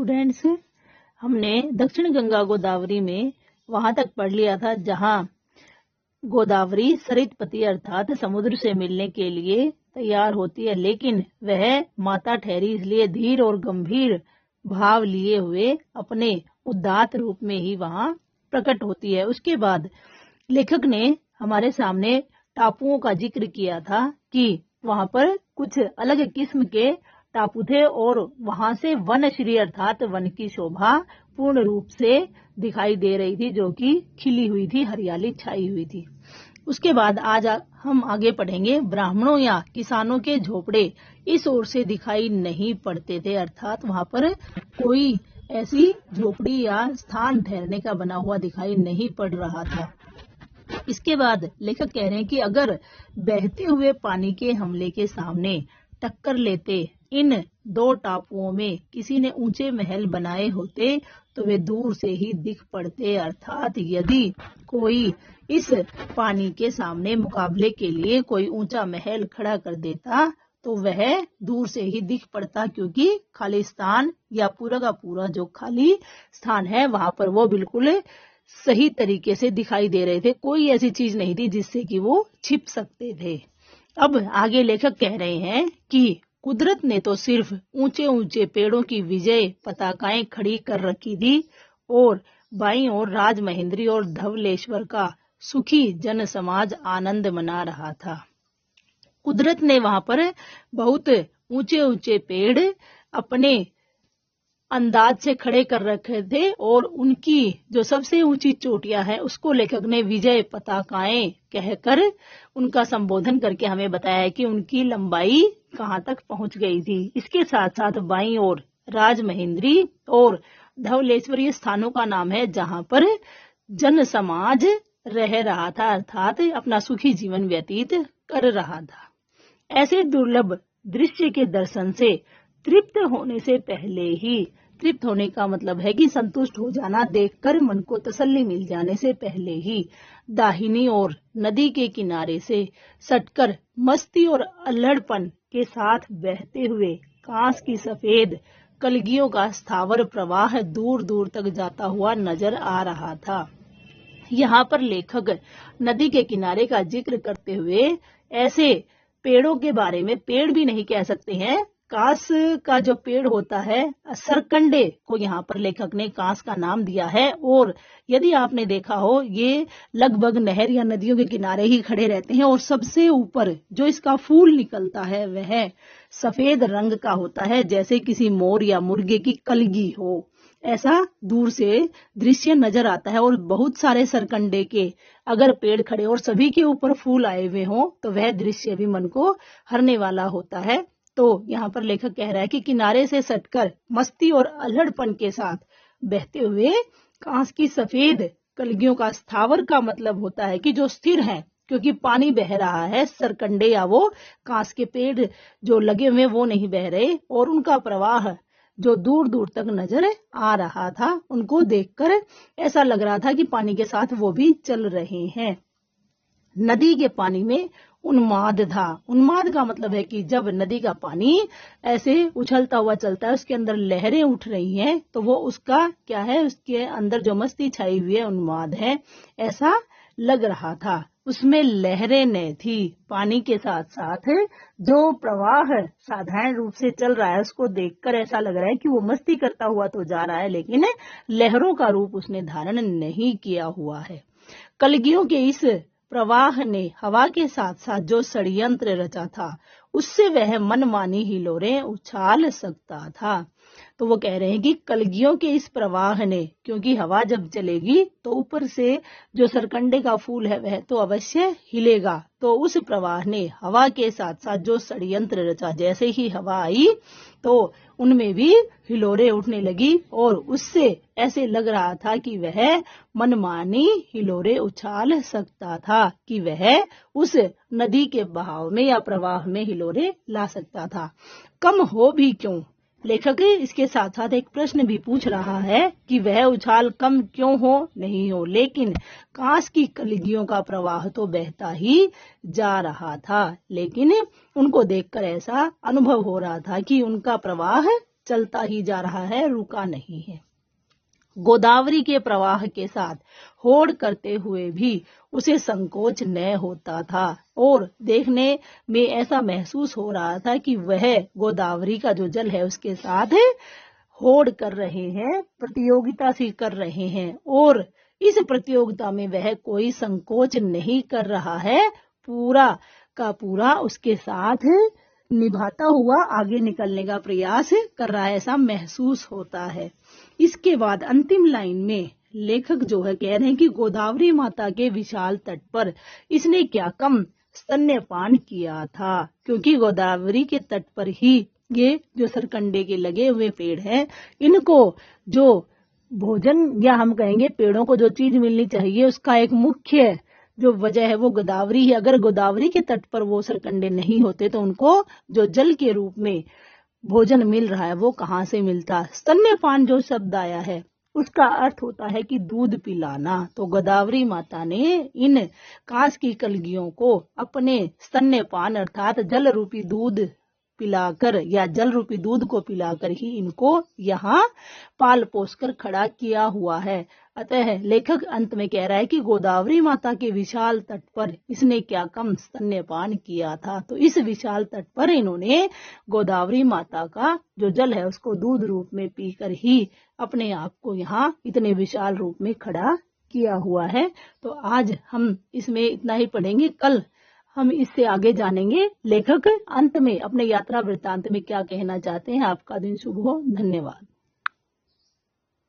Students, हमने दक्षिण गंगा गोदावरी में वहां तक पढ़ लिया था जहां गोदावरी सरितपति अर्थात समुद्र से मिलने के लिए तैयार होती है, लेकिन वह माता ठहरी इसलिए धीर और गंभीर भाव लिए हुए अपने उदात्त रूप में ही वहां प्रकट होती है। उसके बाद लेखक ने हमारे सामने टापुओं का जिक्र किया था कि वहां पर कुछ अलग किस्म के टापू थे और वहां से वनश्री अर्थात वन की शोभा पूर्ण रूप से दिखाई दे रही थी, जो कि खिली हुई थी, हरियाली छाई हुई थी। उसके बाद आज हम आगे पढ़ेंगे ब्राह्मणों या किसानों के झोपड़े इस ओर से दिखाई नहीं पड़ते थे, अर्थात वहां पर कोई ऐसी झोपड़ी या स्थान ठहरने का बना हुआ दिखाई नहीं पड़ रहा था। इसके बाद लेखक कह रहे हैं कि अगर बहते हुए पानी के हमले के सामने टक्कर लेते इन दो टापुओं में किसी ने ऊंचे महल बनाए होते तो वे दूर से ही दिख पड़ते, अर्थात यदि कोई इस पानी के सामने मुकाबले के लिए कोई ऊंचा महल खड़ा कर देता तो वह दूर से ही दिख पड़ता, क्योंकि खालिस्तान या पूरा का पूरा जो खाली स्थान है वहां पर वो बिल्कुल सही तरीके से दिखाई दे रहे थे। कोई ऐसी चीज नहीं थी जिससे कि वो छिप सकते थे। अब आगे लेखक कह रहे हैं कि कुदरत ने तो सिर्फ ऊंचे ऊंचे पेड़ों की विजय पताकाएं खड़ी कर रखी थी और बाईं ओर राजमहेंद्री और धवलेश्वर का सुखी जन समाज आनंद मना रहा था। कुदरत ने वहां पर बहुत ऊंचे ऊंचे पेड़ अपने अंदाज से खड़े कर रखे थे और उनकी जो सबसे ऊंची चोटियां हैं उसको लेखक ने विजय पताकाएं कहकर उनका संबोधन करके हमें बताया है कि उनकी लंबाई कहां तक पहुंच गई थी। इसके साथ साथ बाईं ओर राजमहेंद्री और धवलेश्वरी स्थानों का नाम है जहां पर जन समाज रह रहा था, अर्थात अपना सुखी जीवन व्यतीत कर रहा था। ऐसे दुर्लभ दृश्य के दर्शन से तृप्त होने से पहले ही, तृप्त होने का मतलब है कि संतुष्ट हो जाना, देखकर मन को तसल्ली मिल जाने से पहले ही दाहिनी ओर नदी के किनारे से सटकर मस्ती और अल्हड़पन के साथ बहते हुए कांस की सफेद कलगियों का स्थावर प्रवाह दूर दूर तक जाता हुआ नजर आ रहा था। यहाँ पर लेखक नदी के किनारे का जिक्र करते हुए ऐसे पेड़ों के बारे में, पेड़ भी नहीं कह सकते हैं, कांस का जो पेड़ होता है सरकंडे को यहाँ पर लेखक ने कांस का नाम दिया है। और यदि आपने देखा हो ये लगभग नहर या नदियों के किनारे ही खड़े रहते हैं और सबसे ऊपर जो इसका फूल निकलता है वह सफेद रंग का होता है, जैसे किसी मोर या मुर्गे की कलगी हो, ऐसा दूर से दृश्य नजर आता है। और बहुत सारे सरकंडे के अगर पेड़ खड़े और सभी के ऊपर फूल आए हुए हों तो वह दृश्य भी मन को हरने वाला होता है। तो यहाँ पर लेखक कह रहा है कि किनारे से सटकर मस्ती और अल्हड़पन के साथ बहते हुए कांस की सफेद कलगियों का स्थावर का मतलब होता है कि जो स्थिर है, क्योंकि पानी बह रहा है, सरकंडे या वो कांस के पेड़ जो लगे हुए वो नहीं बह रहे और उनका प्रवाह जो दूर दूर तक नजर आ रहा था, उनको देखकर ऐसा लग रहा था कि पानी के साथ वो भी चल रहे हैं। नदी के पानी में उन्माद था। उन्माद का मतलब है कि जब नदी का पानी ऐसे उछलता हुआ चलता है, उसके अंदर लहरें उठ रही हैं, तो वो उसका क्या है, उसके अंदर जो मस्ती छाई हुई है उन्माद है, ऐसा लग रहा था। उसमें लहरें न थी, पानी के साथ साथ जो प्रवाह साधारण रूप से चल रहा है उसको देखकर ऐसा लग रहा है कि वो मस्ती करता हुआ तो जा रहा है, लेकिन लहरों का रूप उसने धारण नहीं किया हुआ है। कलगियों के इस प्रवाह ने हवा के साथ साथ जो षड्यंत्र रचा था उससे वह मनमानी हिलोरें उछाल सकता था। तो वो कह रहे हैं कि कलगियों के इस प्रवाह ने, क्योंकि हवा जब चलेगी तो ऊपर से जो सरकंडे का फूल है वह तो अवश्य हिलेगा, तो उस प्रवाह ने हवा के साथ साथ जो षड्यंत्र रचा, जैसे ही हवा आई तो उनमें भी हिलोरें उठने लगी और उससे ऐसे लग रहा था कि वह मनमानी हिलोरें उछाल सकता था, कि वह उस नदी के बहाव में या प्रवाह में हिलोरें ला सकता था। कम हो भी क्यों, लेखक इसके साथ साथ एक प्रश्न भी पूछ रहा है कि वह उछाल कम क्यों हो नहीं हो, लेकिन कांस की कलगियों का प्रवाह तो बहता ही जा रहा था। लेकिन उनको देखकर ऐसा अनुभव हो रहा था कि उनका प्रवाह चलता ही जा रहा है, रुका नहीं है। गोदावरी के प्रवाह के साथ होड़ करते हुए भी उसे संकोच न होता था और देखने में ऐसा महसूस हो रहा था कि वह गोदावरी का जो जल है उसके साथ होड़ कर रहे हैं, प्रतियोगिता सी कर रहे हैं और इस प्रतियोगिता में वह कोई संकोच नहीं कर रहा है, पूरा का पूरा उसके साथ निभाता हुआ आगे निकलने का प्रयास कर रहा है, ऐसा महसूस होता है। इसके बाद अंतिम लाइन में लेखक जो है कह रहे हैं कि गोदावरी माता के विशाल तट पर इसने क्या कम स्तन्यपान किया था, क्योंकि गोदावरी के तट पर ही ये जो सरकंडे के लगे हुए पेड़ हैं, इनको जो भोजन या हम कहेंगे पेड़ों को जो चीज मिलनी चाहिए उसका एक मुख्य जो वजह है वो गोदावरी है। अगर गोदावरी के तट पर वो सरकंडे नहीं होते तो उनको जो जल के रूप में भोजन मिल रहा है वो कहाँ से मिलता। स्तन्यपान जो शब्द आया है उसका अर्थ होता है कि दूध पिलाना। तो गोदावरी माता ने इन कांस की कलगियों को अपने स्तन्यपान अर्थात जल रूपी दूध पिलाकर या जल रूपी दूध को पिलाकर ही इनको यहाँ पाल पोस कर खड़ा किया हुआ है। अतः लेखक अंत में कह रहा है कि गोदावरी माता के विशाल तट पर इसने क्या कम स्तन्यपान किया था। तो इस विशाल तट पर इन्होंने गोदावरी माता का जो जल है उसको दूध रूप में पीकर ही अपने आप को यहाँ इतने विशाल रूप में खड़ा किया हुआ है। तो आज हम इसमें इतना ही पढ़ेंगे, कल हम इससे आगे जानेंगे लेखक अंत में अपने यात्रा वृत्तांत में क्या कहना चाहते हैं। आपका दिन शुभ हो। धन्यवाद।